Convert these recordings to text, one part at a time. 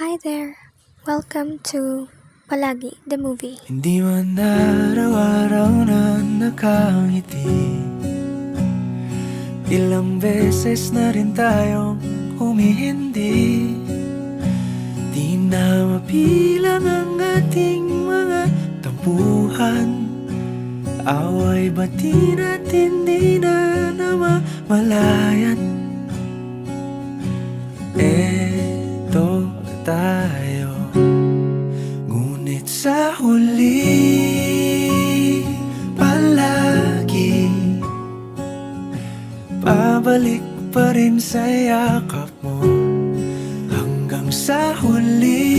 Hi there! Welcome to Palagi, the movie. Hindi man araw-araw na nakangiti, ilang beses na rin tayong humihindi. Di na mapilang ang ating mga tampuhan, away bati natin di na namamalayat. Eto tayo, ngunit sa huli palagi pabalik pa rin sa yakap mo. Hanggang sa huli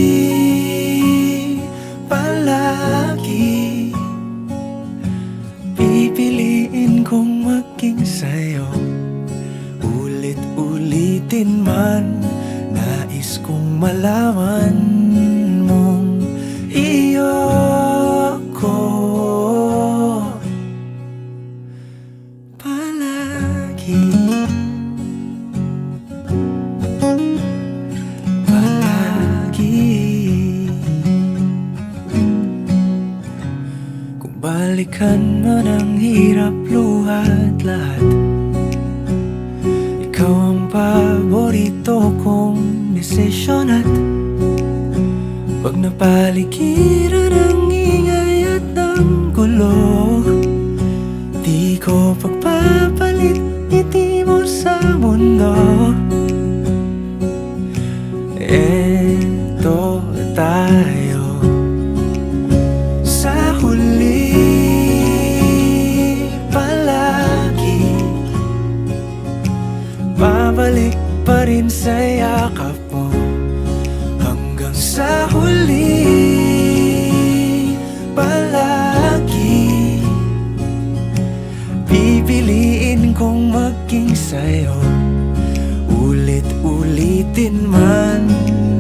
palagi pipiliin kong maging sa'yo. Ulit-ulitin man, nais kong malaman mong iyo ko palagi. Palagi. Kung balikan man ang hirap, luhat lahat, ikaw ang paborito kong desisyon. At pag napaligiran ang ingay at ng gulo, di ko pagpapalit ngiti mo sa mundo. Eto tayo, sa huli palagi babalik pa rin sa yakap mo. Hanggang sa huli palagi pipiliin kong maging sa'yo. Ulit-ulitin man,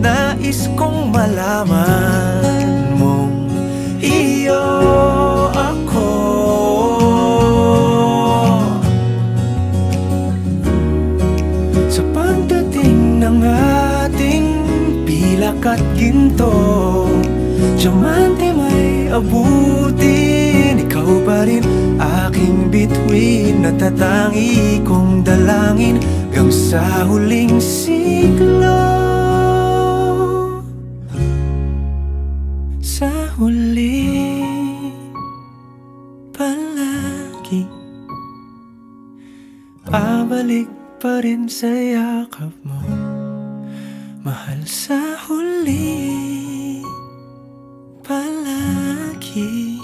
nais kong malaman mong iyo ako. Sa pagdating ng ating pilak at ginto, diamante may abutin, ikaw pa rin aking bituin. Natatangi kong dalangin hanggang sa huling siglo. Sa huli palagi pabalik pa rin sa yakap mo, mahal. Sa huli palagi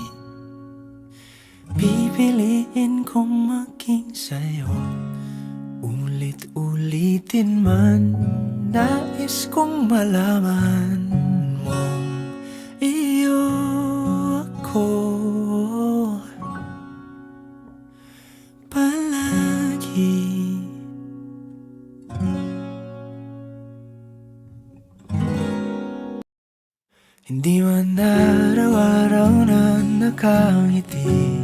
pipiliin kong maging sa'yo. Ulit-ulitin man, nais kong malaman mong iyo ako palagi. Hindi man araw-araw na nakangiti,